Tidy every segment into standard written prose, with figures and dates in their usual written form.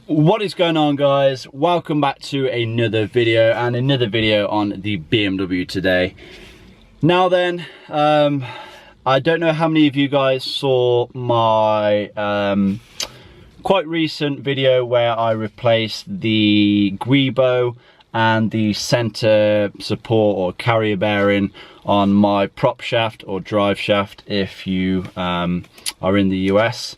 What is going on, guys? Welcome back to another video on the BMW today. Now then, I don't know how many of you guys saw my quite recent video where I replaced the guibo and the center support or carrier bearing on my prop shaft or drive shaft if you are in the US.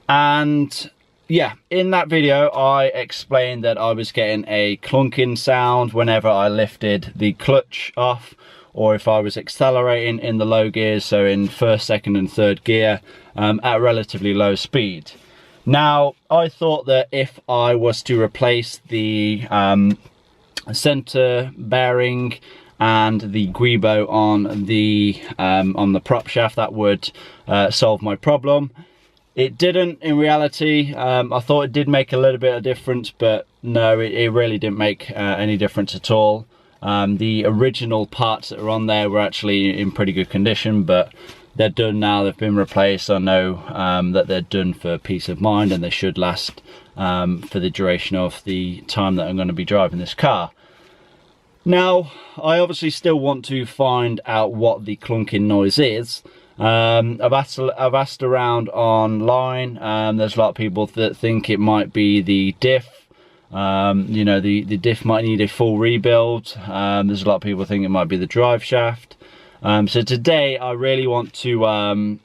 And yeah, in that video I explained that I was getting a clunking sound whenever I lifted the clutch off, or if I was accelerating in the low gears, so in first, second and third gear at relatively low speed. Now I thought that if I was to replace the center bearing and the guibo on the prop shaft, that would solve my problem. It didn't in reality. I thought it did make a little bit of difference, but no, it really didn't make any difference at all. The original parts that are on there were actually in pretty good condition, but they're done now, they've been replaced. I know that they're done for peace of mind, and they should last for the duration of the time that I'm going to be driving this car. Now, I obviously still want to find out what the clunking noise is. I've asked around online. There's a lot of people that think it might be the diff. You know, the diff might need a full rebuild. There's a lot of people think it might be the drive shaft. So today I really want to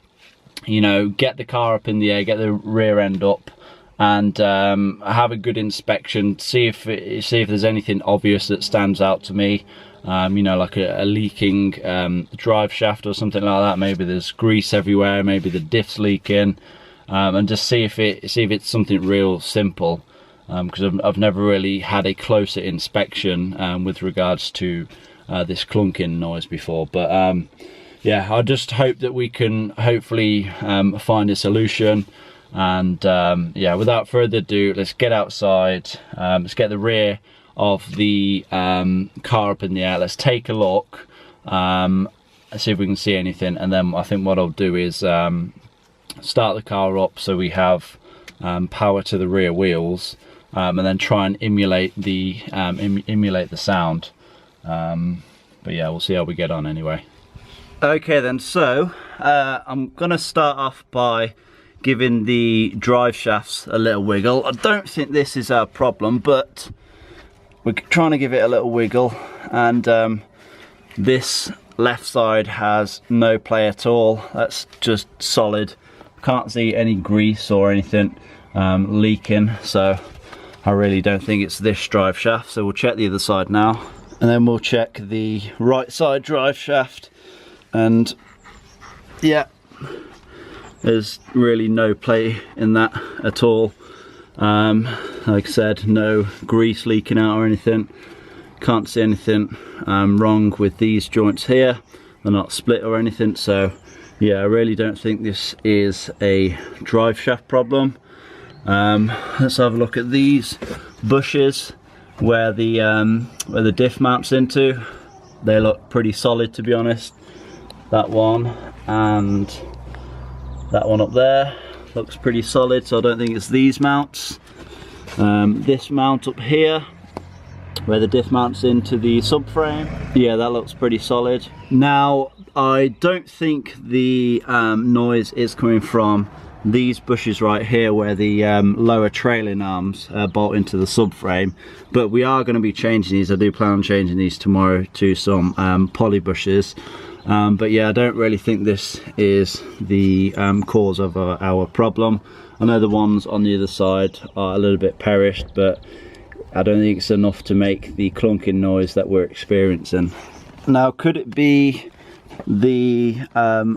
you know, get the car up in the air, get the rear end up, and have a good inspection, see if there's anything obvious that stands out to me. You know, like a leaking drive shaft or something like that. Maybe there's grease everywhere, maybe the diff's leaking, and just see if it's something real simple, because I've never really had a closer inspection with regards to this clunking noise before. But yeah, I just hope that we can hopefully find a solution. And yeah, without further ado, let's get outside. Let's get the rear of the car up in the air. Let's take a look, see if we can see anything, and then I think what I'll do is start the car up so we have power to the rear wheels, and then try and emulate the sound. But yeah, we'll see how we get on anyway. Okay then, so I'm gonna start off by giving the drive shafts a little wiggle. I don't think this is our problem, but we're trying to give it a little wiggle, and this left side has no play at all. That's just solid. Can't see any grease or anything leaking, so I really don't think it's this drive shaft. So we'll check the other side now, and then we'll check the right side drive shaft, and yeah, there's really no play in that at all. Like I said, no grease leaking out or anything. Can't see anything wrong with these joints here. They're not split or anything. So yeah, I really don't think this is a drive shaft problem. Let's have a look at these bushes where the diff mounts into. They look pretty solid, to be honest. That one and that one up there looks pretty solid, so I don't think it's these mounts. This mount up here where the diff mounts into the subframe, yeah, that looks pretty solid. Now I don't think the noise is coming from these bushes right here where the lower trailing arms bolt into the subframe, but we are going to be changing these. I do plan on changing these tomorrow to some poly bushes. But yeah, I don't really think this is the cause of our problem. I know the ones on the other side are a little bit perished, but I don't think it's enough to make the clunking noise that we're experiencing. Now, could it be the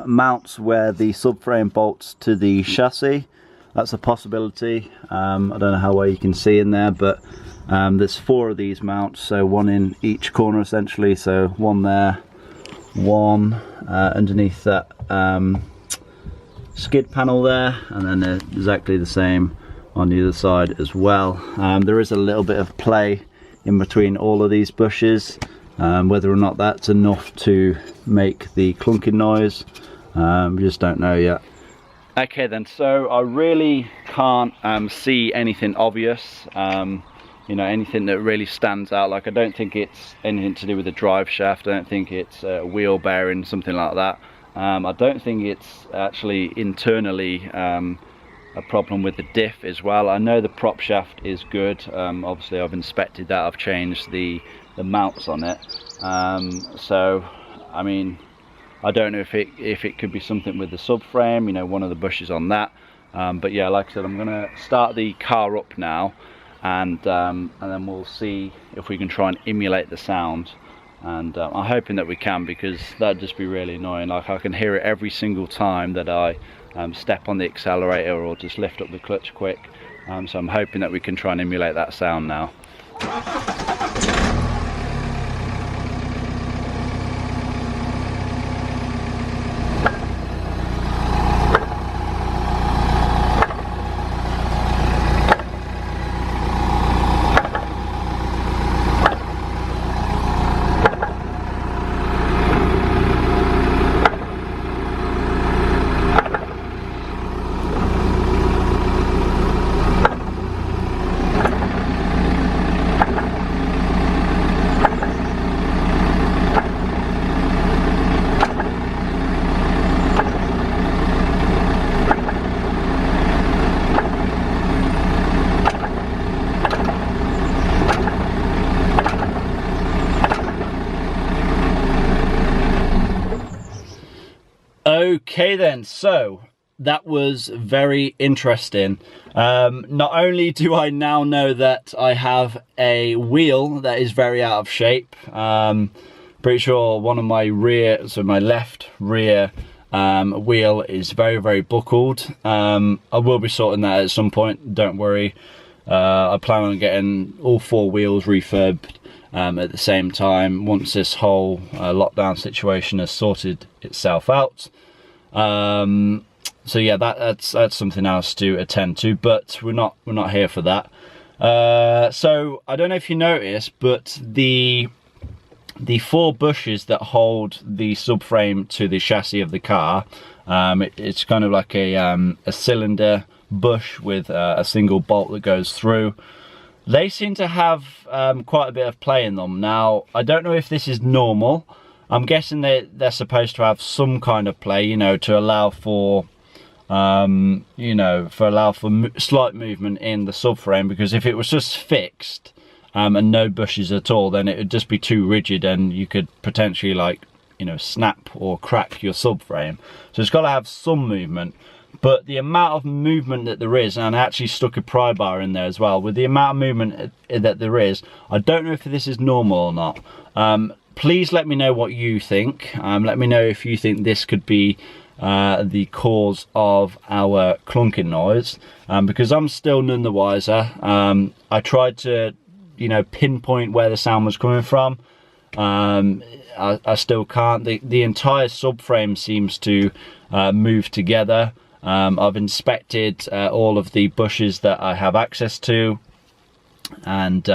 mounts where the subframe bolts to the chassis? That's a possibility. I don't know how well you can see in there, but there's 4 of these mounts, so one in each corner essentially. So one there, one underneath that skid panel there, and then they're exactly the same on the other side as well. There is a little bit of play in between all of these bushes. Whether or not that's enough to make the clunking noise, we just don't know yet. Okay then, so I really can't see anything obvious, you know, anything that really stands out. Like, I don't think it's anything to do with the drive shaft. I don't think it's a wheel bearing, something like that. I don't think it's actually internally a problem with the diff as well. I know the prop shaft is good. Obviously I've inspected that, I've changed the mounts on it. So I mean, I don't know if it could be something with the subframe, you know, one of the bushes on that. But yeah, like I said, I'm gonna start the car up now, and then we'll see if we can try and emulate the sound. And I'm hoping that we can, because that'd just be really annoying. Like, I can hear it every single time that I step on the accelerator or just lift up the clutch quick. So I'm hoping that we can try and emulate that sound now. Okay then, so that was very interesting. Not only do I now know that I have a wheel that is very out of shape, pretty sure one of my rear, so my left rear wheel is very buckled. I will be sorting that at some point, don't worry. I plan on getting all 4 wheels refurbed at the same time once this whole lockdown situation has sorted itself out. So yeah, that's something else to attend to, but we're not here for that. So I don't know if you noticed, but the 4 bushes that hold the subframe to the chassis of the car, it's kind of like a cylinder bush with a single bolt that goes through. They seem to have quite a bit of play in them. Now, I don't know if this is normal. I'm guessing they're supposed to have some kind of play, you know, to allow for, you know, slight movement in the subframe. Because if it was just fixed and no bushes at all, then it would just be too rigid, and you could potentially, like, you know, snap or crack your subframe. So it's got to have some movement. But the amount of movement that there is, and I actually stuck a pry bar in there as well, with the amount of movement that there is, I don't know if this is normal or not. Please let me know what you think. Let me know if you think this could be the cause of our clunking noise, because I'm still none the wiser. I tried to, you know, pinpoint where the sound was coming from. I still can't. The entire subframe seems to move together. I've inspected all of the bushes that I have access to, and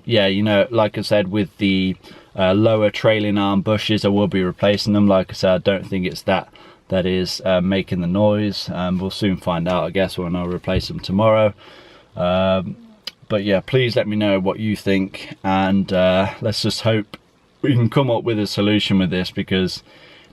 yeah, you know, like I said, with the lower trailing arm bushes, I will be replacing them. Like I said, I don't think it's that is making the noise. We'll soon find out, I guess, when I replace them tomorrow. But yeah, please let me know what you think, and let's just hope we can come up with a solution with this, because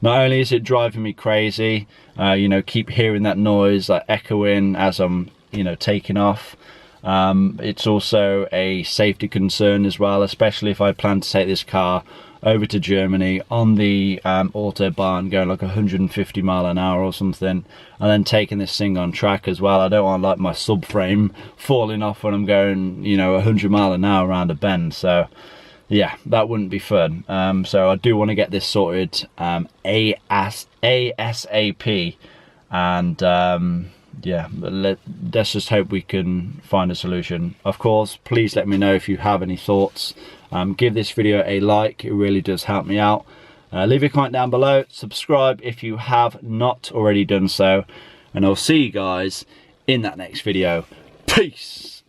not only is it driving me crazy, you know, keep hearing that noise like echoing as I'm, you know, taking off. It's also a safety concern as well, especially if I plan to take this car over to Germany on the autobahn, going like 150 mile an hour or something, and then taking this thing on track as well. I don't want, like, my subframe falling off when I'm going, you know, 100 mile an hour around a bend. So yeah, that wouldn't be fun. So I do want to get this sorted ASAP, and yeah, let's just hope we can find a solution. Of course, please let me know if you have any thoughts. Give this video a like, it really does help me out. Leave a comment down below, subscribe if you have not already done so, and I'll see you guys in that next video. Peace.